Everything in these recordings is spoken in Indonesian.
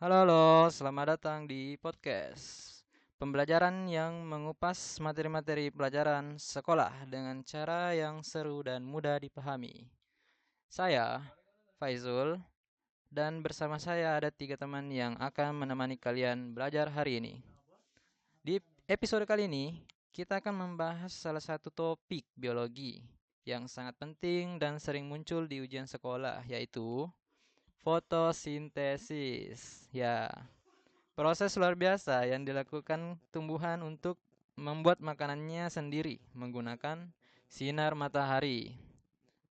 Halo, selamat datang di podcast pembelajaran yang mengupas materi-materi pelajaran sekolah dengan cara yang seru dan mudah dipahami. Saya, Faizul, dan bersama saya ada tiga teman yang akan menemani kalian belajar hari ini. Di episode kali ini, kita akan membahas salah satu topik biologi yang sangat penting dan sering muncul di ujian sekolah, yaitu fotosintesis. Ya, proses luar biasa yang dilakukan tumbuhan untuk membuat makanannya sendiri menggunakan sinar matahari.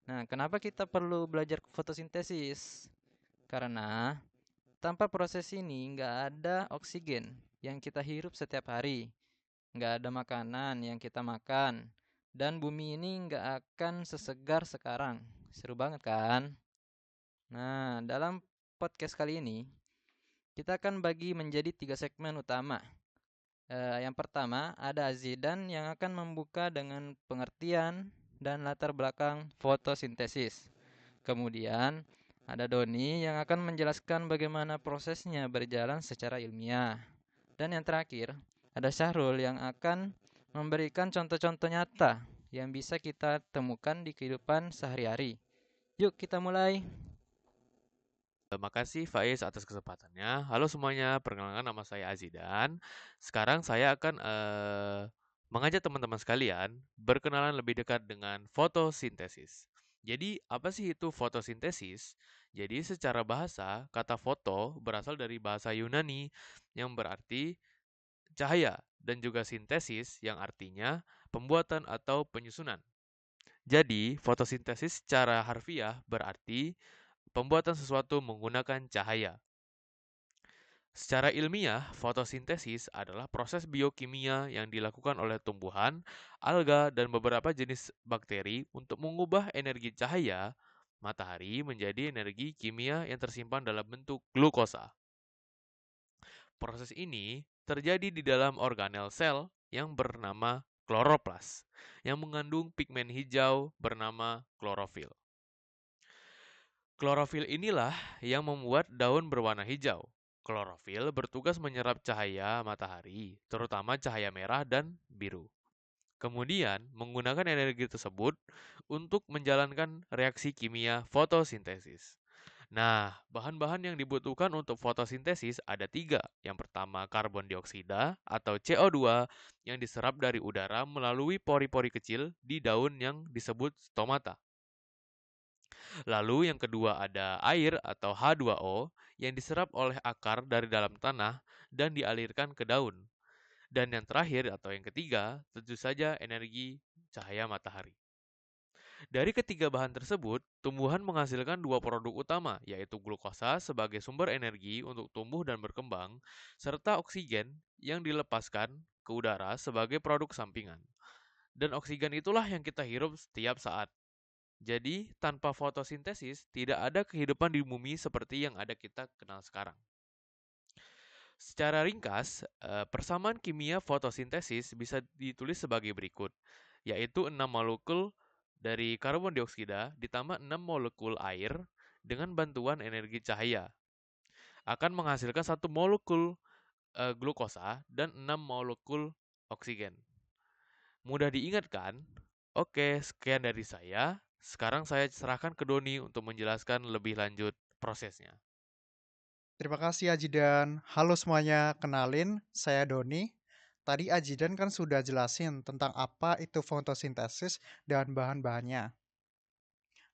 Nah, kenapa kita perlu belajar fotosintesis? Karena tanpa proses ini nggak ada oksigen yang kita hirup setiap hari, nggak ada makanan yang kita makan, dan bumi ini nggak akan sesegar sekarang. Seru banget kan? Nah, dalam podcast kali ini, kita akan bagi menjadi tiga segmen utama. Yang pertama ada Zidan yang akan membuka dengan pengertian dan latar belakang fotosintesis. Kemudian ada Doni yang akan menjelaskan bagaimana prosesnya berjalan secara ilmiah. Dan yang terakhir ada Syahrul yang akan memberikan contoh-contoh nyata yang bisa kita temukan di kehidupan sehari-hari. Yuk kita mulai. Terima kasih Faiz atas kesempatannya. Halo semuanya, perkenalkan nama saya Azidan. Sekarang saya akan mengajak teman-teman sekalian berkenalan lebih dekat dengan fotosintesis. Jadi, apa sih itu fotosintesis? Jadi, secara bahasa, kata foto berasal dari bahasa Yunani yang berarti cahaya dan juga sintesis yang artinya pembuatan atau penyusunan. Jadi, fotosintesis secara harfiah berarti pembuatan sesuatu menggunakan cahaya. Secara ilmiah, fotosintesis adalah proses biokimia yang dilakukan oleh tumbuhan, alga, dan beberapa jenis bakteri untuk mengubah energi cahaya matahari menjadi energi kimia yang tersimpan dalam bentuk glukosa. Proses ini terjadi di dalam organel sel yang bernama kloroplas, yang mengandung pigmen hijau bernama klorofil. Klorofil inilah yang membuat daun berwarna hijau. Klorofil bertugas menyerap cahaya matahari, terutama cahaya merah dan biru. Kemudian, menggunakan energi tersebut untuk menjalankan reaksi kimia fotosintesis. Nah, bahan-bahan yang dibutuhkan untuk fotosintesis ada tiga. Yang pertama, karbon dioksida atau CO2 yang diserap dari udara melalui pori-pori kecil di daun yang disebut stomata. Lalu yang kedua ada air atau H2O yang diserap oleh akar dari dalam tanah dan dialirkan ke daun. Dan yang terakhir atau yang ketiga tentu saja energi cahaya matahari. Dari ketiga bahan tersebut, tumbuhan menghasilkan dua produk utama, yaitu glukosa sebagai sumber energi untuk tumbuh dan berkembang, serta oksigen yang dilepaskan ke udara sebagai produk sampingan. Dan oksigen itulah yang kita hirup setiap saat. Jadi, tanpa fotosintesis, tidak ada kehidupan di bumi seperti yang ada kita kenal sekarang. Secara ringkas, persamaan kimia fotosintesis bisa ditulis sebagai berikut, yaitu 6 molekul dari karbon dioksida ditambah 6 molekul air dengan bantuan energi cahaya akan menghasilkan satu molekul glukosa dan 6 molekul oksigen. Mudah diingat kan? Oke, sekian dari saya. Sekarang saya serahkan ke Doni untuk menjelaskan lebih lanjut prosesnya. Terima kasih Ajidan. Halo semuanya, kenalin, saya Doni. Tadi Ajidan kan sudah jelasin tentang apa itu fotosintesis dan bahan-bahannya.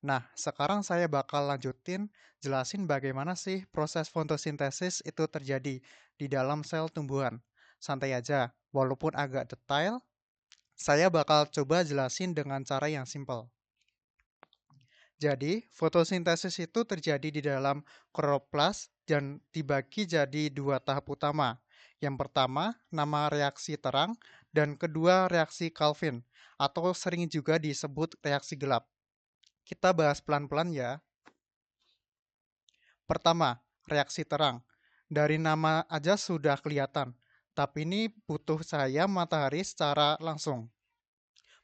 Nah, sekarang saya bakal lanjutin jelasin bagaimana sih proses fotosintesis itu terjadi di dalam sel tumbuhan. Santai aja, walaupun agak detail, saya bakal coba jelasin dengan cara yang simpel. Jadi, fotosintesis itu terjadi di dalam kloroplas dan dibagi jadi dua tahap utama. Yang pertama, nama reaksi terang, dan kedua reaksi Calvin, atau sering juga disebut reaksi gelap. Kita bahas pelan-pelan ya. Pertama, reaksi terang. Dari nama aja sudah kelihatan, tapi ini butuh cahaya matahari secara langsung.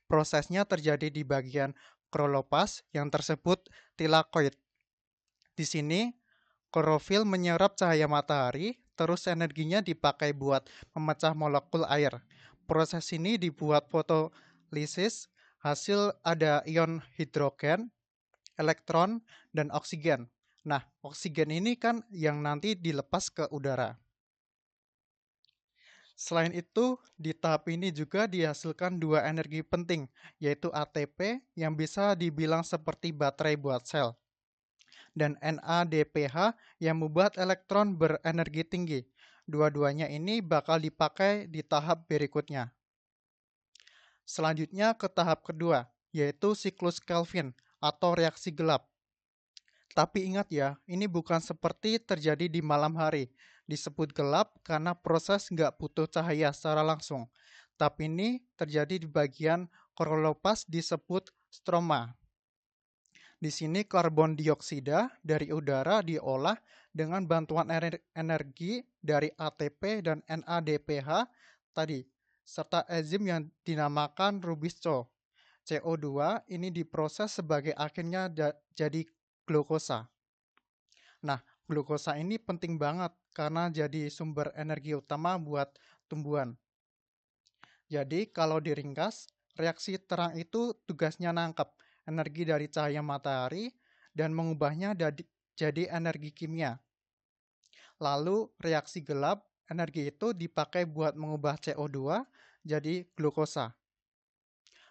Prosesnya terjadi di bagian kloroplast yang tersebut tilakoid. Di sini, Klorofil menyerap cahaya matahari, terus energinya dipakai buat memecah molekul air. Proses ini dibuat fotolisis, hasil ada ion hidrogen, elektron, dan oksigen. Nah, oksigen ini kan yang nanti dilepas ke udara. Selain itu, di tahap ini juga dihasilkan dua energi penting, yaitu ATP yang bisa dibilang seperti baterai buat sel, dan NADPH yang membuat elektron berenergi tinggi. Dua-duanya ini bakal dipakai di tahap berikutnya. Selanjutnya ke tahap kedua, yaitu siklus Kelvin atau reaksi gelap. Tapi ingat ya, ini bukan seperti terjadi di malam hari. Disebut gelap karena proses nggak butuh cahaya secara langsung. Tapi ini terjadi di bagian korolopas disebut stroma. Di sini karbon dioksida dari udara diolah dengan bantuan energi dari ATP dan NADPH tadi, serta enzim yang dinamakan Rubisco. CO2 ini diproses sebagai akhirnya jadi glukosa. Nah, glukosa ini penting banget karena jadi sumber energi utama buat tumbuhan. Jadi kalau diringkas, reaksi terang itu tugasnya nangkep energi dari cahaya matahari dan mengubahnya jadi energi kimia. Lalu reaksi gelap, energi itu dipakai buat mengubah CO2 jadi glukosa.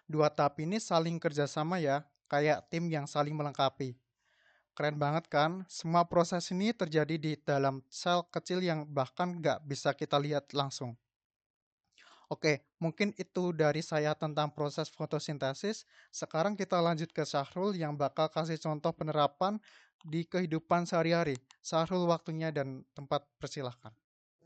Dua tahap ini saling kerjasama ya, kayak tim yang saling melengkapi. Keren banget kan? Semua proses ini terjadi di dalam sel kecil yang bahkan nggak bisa kita lihat langsung. Oke, mungkin itu dari saya tentang proses fotosintesis. Sekarang kita lanjut ke Syahrul yang bakal kasih contoh penerapan di kehidupan sehari-hari. Syahrul, waktunya dan tempat persilahkan.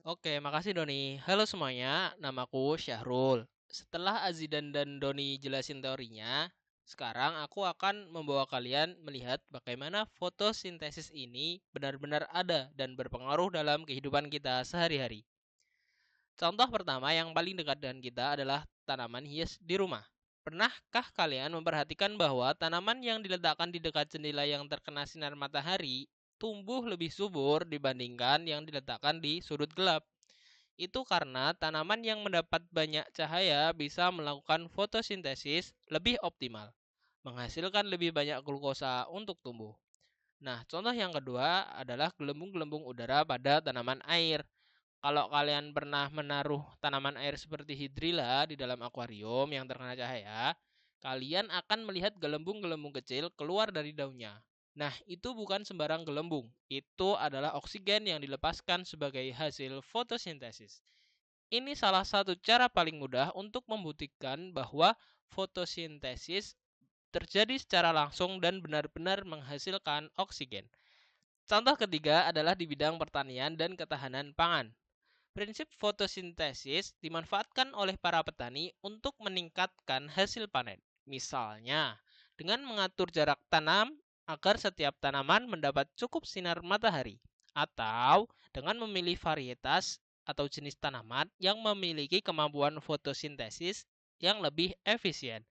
Oke, makasih Doni. Halo semuanya, namaku Syahrul. Setelah Azidan dan Doni jelasin teorinya, sekarang aku akan membawa kalian melihat bagaimana fotosintesis ini benar-benar ada dan berpengaruh dalam kehidupan kita sehari-hari. Contoh pertama yang paling dekat dengan kita adalah tanaman hias di rumah. Pernahkah kalian memperhatikan bahwa tanaman yang diletakkan di dekat jendela yang terkena sinar matahari tumbuh lebih subur dibandingkan yang diletakkan di sudut gelap? Itu karena tanaman yang mendapat banyak cahaya bisa melakukan fotosintesis lebih optimal, menghasilkan lebih banyak glukosa untuk tumbuh. Nah, contoh yang kedua adalah gelembung-gelembung udara pada tanaman air. Kalau kalian pernah menaruh tanaman air seperti hidrilla di dalam akuarium yang terkena cahaya, kalian akan melihat gelembung-gelembung kecil keluar dari daunnya. Nah, itu bukan sembarang gelembung. Itu adalah oksigen yang dilepaskan sebagai hasil fotosintesis. Ini salah satu cara paling mudah untuk membuktikan bahwa fotosintesis terjadi secara langsung dan benar-benar menghasilkan oksigen. Contoh ketiga adalah di bidang pertanian dan ketahanan pangan. Prinsip fotosintesis dimanfaatkan oleh para petani untuk meningkatkan hasil panen. Misalnya, dengan mengatur jarak tanam agar setiap tanaman mendapat cukup sinar matahari, atau dengan memilih varietas atau jenis tanaman yang memiliki kemampuan fotosintesis yang lebih efisien.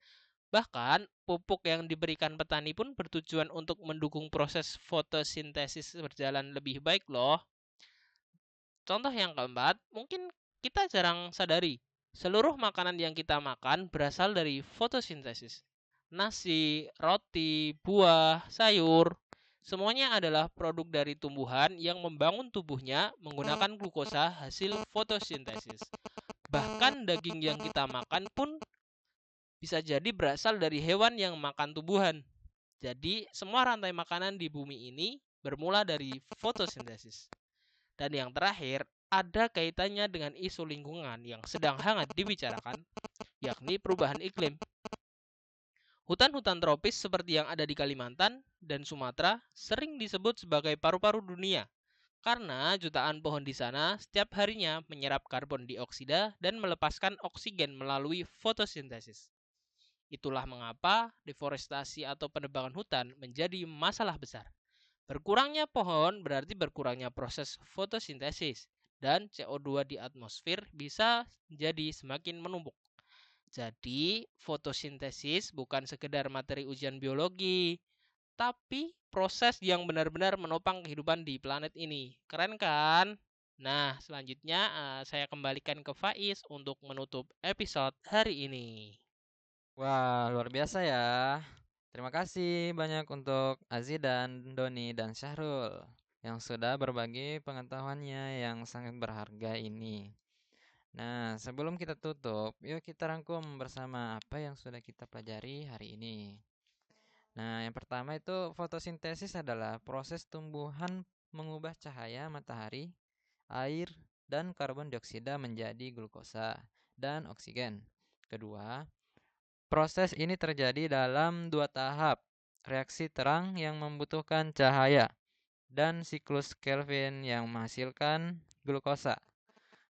Bahkan, pupuk yang diberikan petani pun bertujuan untuk mendukung proses fotosintesis berjalan lebih baik loh. Contoh yang keempat, mungkin kita jarang sadari, seluruh makanan yang kita makan berasal dari fotosintesis. Nasi, roti, buah, sayur, semuanya adalah produk dari tumbuhan yang membangun tubuhnya menggunakan glukosa hasil fotosintesis. Bahkan daging yang kita makan pun bisa jadi berasal dari hewan yang makan tumbuhan. Jadi, semua rantai makanan di bumi ini bermula dari fotosintesis. Dan yang terakhir, ada kaitannya dengan isu lingkungan yang sedang hangat dibicarakan, yakni perubahan iklim. Hutan-hutan tropis seperti yang ada di Kalimantan dan Sumatera sering disebut sebagai paru-paru dunia karena jutaan pohon di sana setiap harinya menyerap karbon dioksida dan melepaskan oksigen melalui fotosintesis. Itulah mengapa deforestasi atau penebangan hutan menjadi masalah besar. Berkurangnya pohon berarti berkurangnya proses fotosintesis dan CO2 di atmosfer bisa jadi semakin menumpuk. Jadi, fotosintesis bukan sekedar materi ujian biologi, tapi proses yang benar-benar menopang kehidupan di planet ini. Keren kan? Nah, selanjutnya saya kembalikan ke Faiz untuk menutup episode hari ini. Wah, luar biasa ya. Terima kasih banyak untuk Aziz dan Doni dan Syahrul yang sudah berbagi pengetahuannya yang sangat berharga ini. Nah, sebelum kita tutup, yuk kita rangkum bersama apa yang sudah kita pelajari hari ini. Nah, yang pertama itu fotosintesis adalah proses tumbuhan mengubah cahaya matahari, air, dan karbon dioksida menjadi glukosa dan oksigen. Kedua, proses ini terjadi dalam dua tahap, reaksi terang yang membutuhkan cahaya dan siklus Kelvin yang menghasilkan glukosa.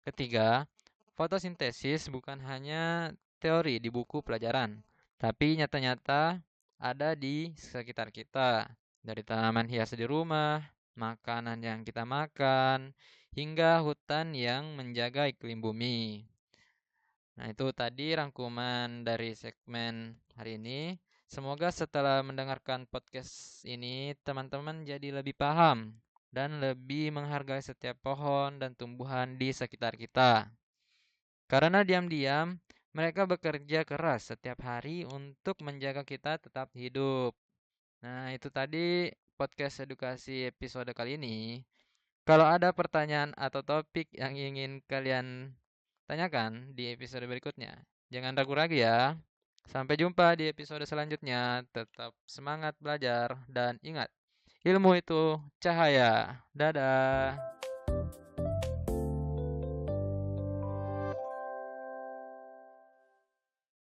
Ketiga, fotosintesis bukan hanya teori di buku pelajaran, tapi nyata-nyata ada di sekitar kita. Dari tanaman hias di rumah, makanan yang kita makan, hingga hutan yang menjaga iklim bumi. Nah, itu tadi rangkuman dari segmen hari ini. Semoga setelah mendengarkan podcast ini, teman-teman jadi lebih paham dan lebih menghargai setiap pohon dan tumbuhan di sekitar kita. Karena diam-diam, mereka bekerja keras setiap hari untuk menjaga kita tetap hidup. Nah, itu tadi podcast edukasi episode kali ini. Kalau ada pertanyaan atau topik yang ingin kalian tanyakan di episode berikutnya, jangan ragu-ragu ya. Sampai jumpa di episode selanjutnya. Tetap semangat belajar dan ingat, ilmu itu cahaya. Dadah.